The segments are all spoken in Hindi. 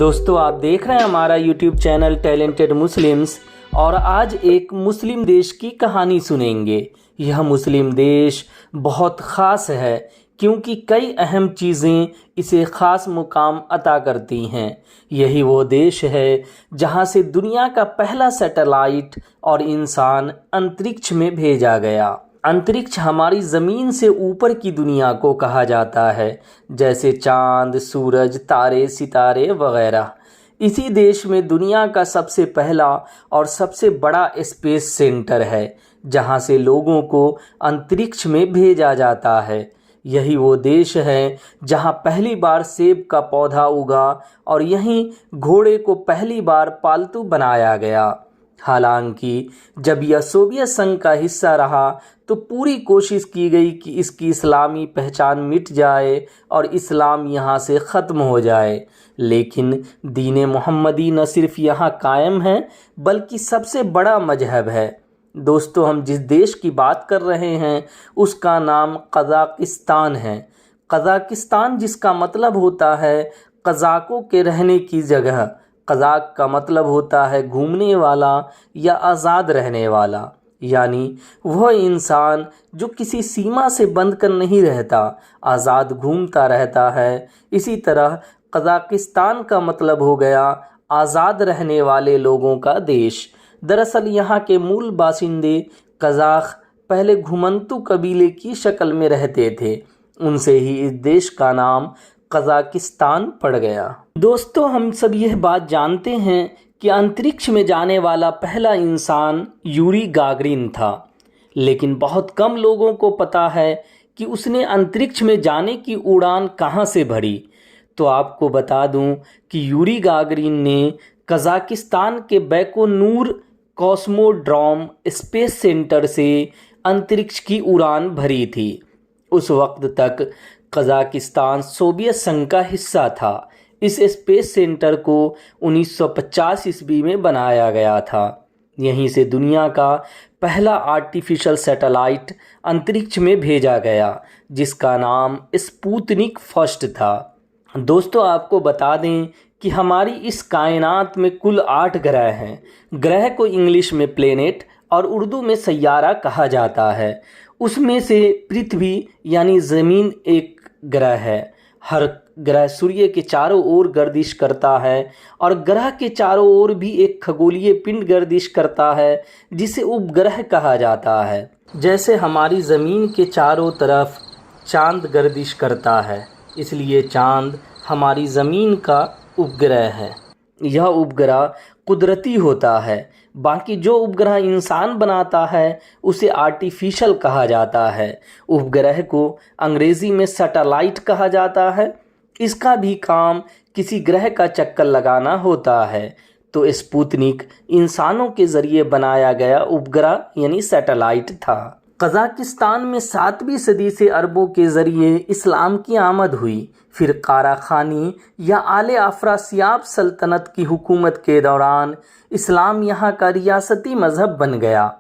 दोस्तों आप देख रहे हैं हमारा YouTube चैनल टैलेंटेड मुस्लिम्स और आज एक मुस्लिम देश की कहानी सुनेंगे। यह मुस्लिम देश बहुत ख़ास है क्योंकि कई अहम चीज़ें इसे ख़ास मुकाम अता करती हैं। यही वो देश है जहां से दुनिया का पहला सैटेलाइट और इंसान अंतरिक्ष में भेजा गया। अंतरिक्ष हमारी ज़मीन से ऊपर की दुनिया को कहा जाता है, जैसे चाँद, सूरज, तारे, सितारे वगैरह। इसी देश में दुनिया का सबसे पहला और सबसे बड़ा स्पेस सेंटर है, जहां से लोगों को अंतरिक्ष में भेजा जाता है। यही वो देश है जहां पहली बार सेब का पौधा उगा और यहीं घोड़े को पहली बार पालतू बनाया गया। हालांकि जब यह सोवियत संघ का हिस्सा रहा तो पूरी कोशिश की गई कि इसकी इस्लामी पहचान मिट जाए और इस्लाम यहाँ से ख़त्म हो जाए, लेकिन दीन मोहम्मदी न सिर्फ यहाँ कायम है बल्कि सबसे बड़ा मजहब है। दोस्तों, हम जिस देश की बात कर रहे हैं उसका नाम कज़ाकिस्तान है। कज़ाकिस्तान जिसका मतलब होता है कज़ाकों के रहने की जगह। कज़ाक का मतलब होता है घूमने वाला या आज़ाद रहने वाला, यानी वह इंसान जो किसी सीमा से बंध कर नहीं रहता, आज़ाद घूमता रहता है। इसी तरह कज़ाकिस्तान का मतलब हो गया आज़ाद रहने वाले लोगों का देश। दरअसल यहाँ के मूल बासिंदे कज़ाक पहले घुमंतू कबीले की शक्ल में रहते थे, उनसे ही इस देश का नाम कज़ाकिस्तान पड़ गया। दोस्तों, हम सब यह बात जानते हैं कि अंतरिक्ष में जाने वाला पहला इंसान यूरी गागरिन था, लेकिन बहुत कम लोगों को पता है कि उसने अंतरिक्ष में जाने की उड़ान कहां से भरी। तो आपको बता दूं कि यूरी गागरिन ने कज़ाकिस्तान के बैकोनूर कॉस्मोड्रोम स्पेस सेंटर से अंतरिक्ष की उड़ान भरी थी। उस वक्त तक कज़ाकिस्तान सोवियत संघ का हिस्सा था। इस स्पेस सेंटर को 1950 ईस्वी में बनाया गया था। यहीं से दुनिया का पहला आर्टिफिशियल सैटेलाइट अंतरिक्ष में भेजा गया, जिसका नाम स्पुतनिक फर्स्ट था। दोस्तों, आपको बता दें कि हमारी इस कायनात में कुल 8 ग्रह हैं। ग्रह को इंग्लिश में प्लेनेट और उर्दू में सैयारा कहा जाता है। उसमें से पृथ्वी यानी ज़मीन एक ग्रह है। हर ग्रह सूर्य के चारों ओर गर्दिश करता है और ग्रह के चारों ओर भी एक खगोलीय पिंड गर्दिश करता है, जिसे उपग्रह कहा जाता है। जैसे हमारी ज़मीन के चारों तरफ चांद गर्दिश करता है, इसलिए चांद हमारी ज़मीन का उपग्रह है। यह उपग्रह कुदरती होता है। बाकी जो उपग्रह इंसान बनाता है उसे आर्टिफिशियल कहा जाता है। उपग्रह को अंग्रेज़ी में सैटेलाइट कहा जाता है। इसका भी काम किसी ग्रह का चक्कर लगाना होता है। तो स्पुतनिक इंसानों के ज़रिए बनाया गया उपग्रह यानी सैटेलाइट था। कज़ाकिस्तान में 7वीं सदी से अरबों के ज़रिए इस्लाम की आमद हुई। फिर कारा खानी या आले अफरासियाब सल्तनत की हुकूमत के दौरान इस्लाम यहाँ का रियासती मज़हब बन गया।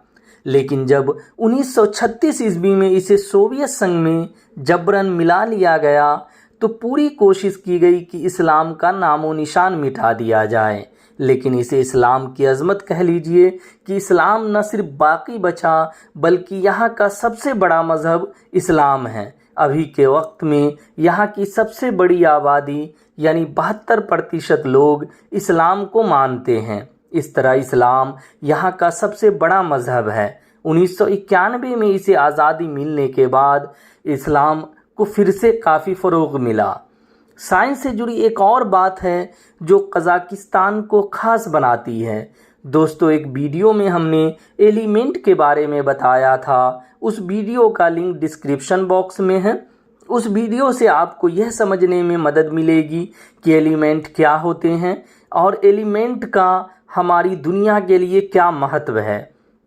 लेकिन जब 1936 ईस्वी में इसे सोवियत संघ में जबरन मिला लिया गया तो पूरी कोशिश की गई कि इस्लाम का नामो निशान मिटा दिया जाए। लेकिन इसे इस्लाम की अज़मत कह लीजिए कि इस्लाम न सिर्फ बाकी बचा बल्कि यहाँ का सबसे बड़ा मज़हब इस्लाम है। अभी के वक्त में यहाँ की सबसे बड़ी आबादी यानी 72% लोग इस्लाम को मानते हैं। इस तरह इस्लाम यहाँ का सबसे बड़ा मज़हब है। 1991 में इसे आज़ादी मिलने के बाद इस्लाम को फिर से काफ़ी फ़रोग़ मिला। साइंस से जुड़ी एक और बात है जो कज़ाकिस्तान को ख़ास बनाती है। दोस्तों, एक वीडियो में हमने एलिमेंट के बारे में बताया था। उस वीडियो का लिंक डिस्क्रिप्शन बॉक्स में है। उस वीडियो से आपको यह समझने में मदद मिलेगी कि एलिमेंट क्या होते हैं और एलिमेंट का हमारी दुनिया के लिए क्या महत्व है।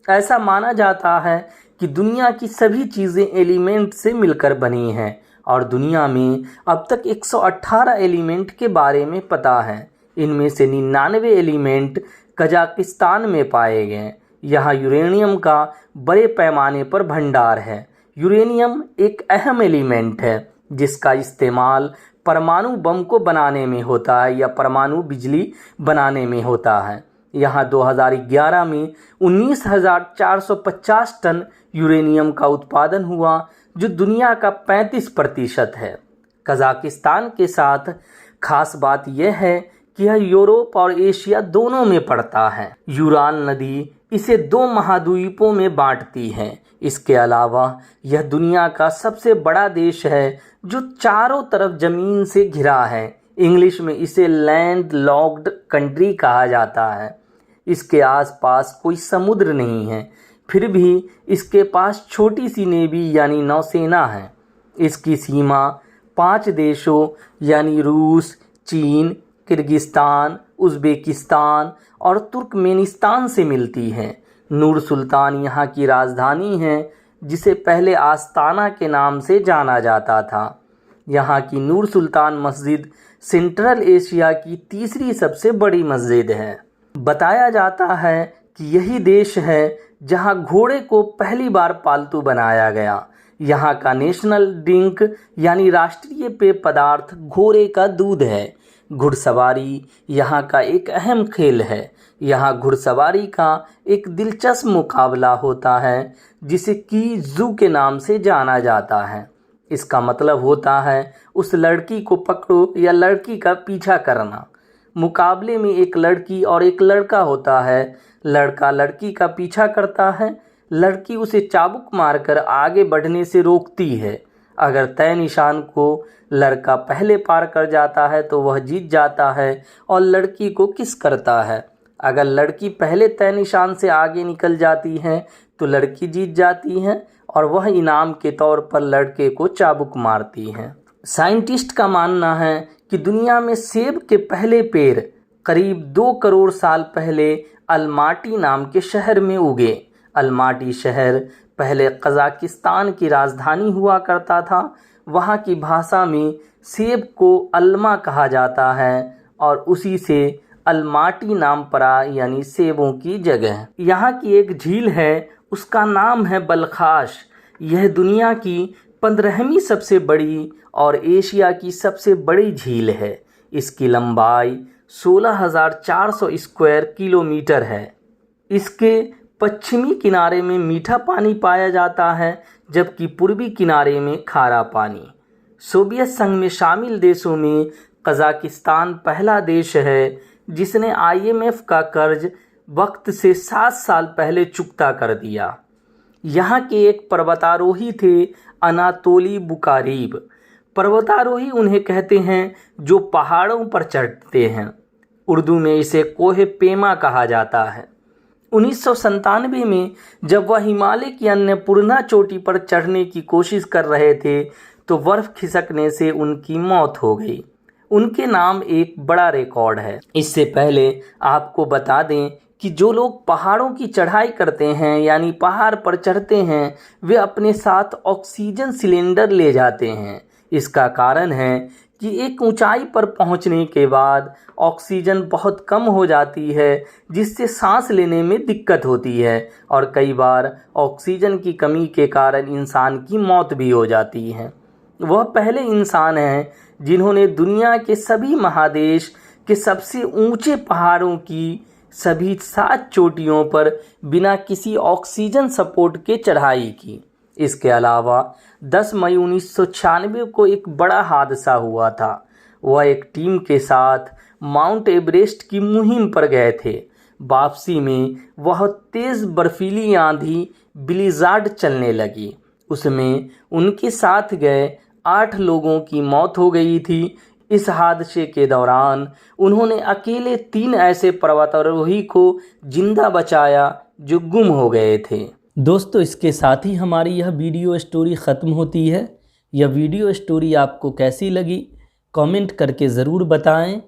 ऐसा माना जाता है कि दुनिया की सभी चीज़ें एलिमेंट से मिलकर बनी हैं और दुनिया में अब तक 118 एलिमेंट के बारे में पता है। इनमें से 99 एलिमेंट कज़ाकिस्तान में पाए गए। यहाँ यूरेनियम का बड़े पैमाने पर भंडार है। यूरेनियम एक अहम एलिमेंट है जिसका इस्तेमाल परमाणु बम को बनाने में होता है या परमाणु बिजली बनाने में होता है। यहाँ 2011 में 19,450 टन यूरेनियम का उत्पादन हुआ, जो दुनिया का 35% है। कजाकिस्तान के साथ खास बात यह है कि यह यूरोप और एशिया दोनों में पड़ता है। यूराल नदी इसे 2 महाद्वीपों में बांटती है। इसके अलावा यह दुनिया का सबसे बड़ा देश है जो चारों तरफ जमीन से घिरा है। इंग्लिश में इसे लैंड लॉक्ड कंट्री कहा जाता है। इसके आसपास कोई समुद्र नहीं है, फिर भी इसके पास छोटी सी नेवी यानी नौसेना है। इसकी सीमा 5 देशों यानी रूस, चीन, किर्गिस्तान, उज़्बेकिस्तान और तुर्कमेनिस्तान से मिलती है। नूर सुल्तान यहाँ की राजधानी है, जिसे पहले आस्ताना के नाम से जाना जाता था। यहाँ की नूर सुल्तान मस्जिद सेंट्रल एशिया की तीसरी सबसे बड़ी मस्जिद है। बताया जाता है कि यही देश है जहाँ घोड़े को पहली बार पालतू बनाया गया। यहाँ का नेशनल ड्रिंक यानी राष्ट्रीय पेय पदार्थ घोड़े का दूध है। घुड़सवारी यहाँ का एक अहम खेल है। यहाँ घुड़सवारी का एक दिलचस्प मुकाबला होता है, जिसे की जू के नाम से जाना जाता है। इसका मतलब होता है उस लड़की को पकड़ो या लड़की का पीछा करना। मुकाबले में एक लड़की और एक लड़का होता है। लड़का लड़की का पीछा करता है, लड़की उसे चाबुक मारकर आगे बढ़ने से रोकती है। अगर तय निशान को लड़का पहले पार कर जाता है तो वह जीत जाता है और लड़की को किस करता है। अगर लड़की पहले तय निशान से आगे निकल जाती है तो लड़की जीत जाती है और वह इनाम के तौर पर लड़के को चाबुक मारती है। साइंटिस्ट का मानना है कि दुनिया में सेब के पहले पेड़ करीब 2 करोड़ साल पहले अलमाटी नाम के शहर में उगे। अलमाटी शहर पहले कजाकिस्तान की राजधानी हुआ करता था। वहाँ की भाषा में सेब को अल्मा कहा जाता है और उसी से अलमाटी नाम पड़ा, यानी सेबों की जगह। यहाँ की एक झील है, उसका नाम है बलखाश। यह दुनिया की 15वीं सबसे बड़ी और एशिया की सबसे बड़ी झील है। इसकी लंबाई 16,400 स्क्वायर किलोमीटर है। इसके पश्चिमी किनारे में मीठा पानी पाया जाता है, जबकि पूर्वी किनारे में खारा पानी। सोवियत संघ में शामिल देशों में कजाकिस्तान पहला देश है जिसने IMF का कर्ज वक्त से 7 साल पहले चुकता कर दिया। यहाँ के एक पर्वतारोही थे अनातोली बुकारीब। पर्वतारोही उन्हें कहते हैं जो पहाड़ों पर चढ़ते हैं। उर्दू में इसे कोहे पेमा कहा जाता है। 1997 में जब वह हिमालय की अन्नपूर्णा चोटी पर चढ़ने की कोशिश कर रहे थे तो बर्फ खिसकने से उनकी मौत हो गई। उनके नाम एक बड़ा रिकॉर्ड है। इससे पहले आपको बता दें कि जो लोग पहाड़ों की चढ़ाई करते हैं यानी पहाड़ पर चढ़ते हैं, वे अपने साथ ऑक्सीजन सिलेंडर ले जाते हैं। इसका कारण है कि एक ऊंचाई पर पहुंचने के बाद ऑक्सीजन बहुत कम हो जाती है, जिससे सांस लेने में दिक्कत होती है और कई बार ऑक्सीजन की कमी के कारण इंसान की मौत भी हो जाती है। वह पहले इंसान हैं जिन्होंने दुनिया के सभी महादेश के सबसे ऊंचे पहाड़ों की सभी 7 चोटियों पर बिना किसी ऑक्सीजन सपोर्ट के चढ़ाई की। इसके अलावा 10 मई 1996 को एक बड़ा हादसा हुआ था। वह एक टीम के साथ माउंट एवरेस्ट की मुहिम पर गए थे। वापसी में वह तेज़ बर्फीली आंधी ब्लिज़ार्ड चलने लगी। उसमें उनके साथ गए 8 लोगों की मौत हो गई थी। इस हादसे के दौरान उन्होंने अकेले 3 ऐसे पर्वतारोही को जिंदा बचाया जो गुम हो गए थे। दोस्तों, इसके साथ ही हमारी यह वीडियो स्टोरी ख़त्म होती है। यह वीडियो स्टोरी आपको कैसी लगी कमेंट करके ज़रूर बताएं।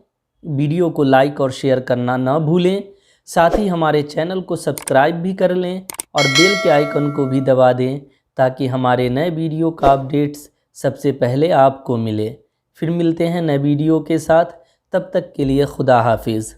वीडियो को लाइक और शेयर करना ना भूलें। साथ ही हमारे चैनल को सब्सक्राइब भी कर लें और बेल के आइकन को भी दबा दें ताकि हमारे नए वीडियो का अपडेट्स सबसे पहले आपको मिले। फिर मिलते हैं नए वीडियो के साथ, तब तक के लिए खुदा हाफिज़।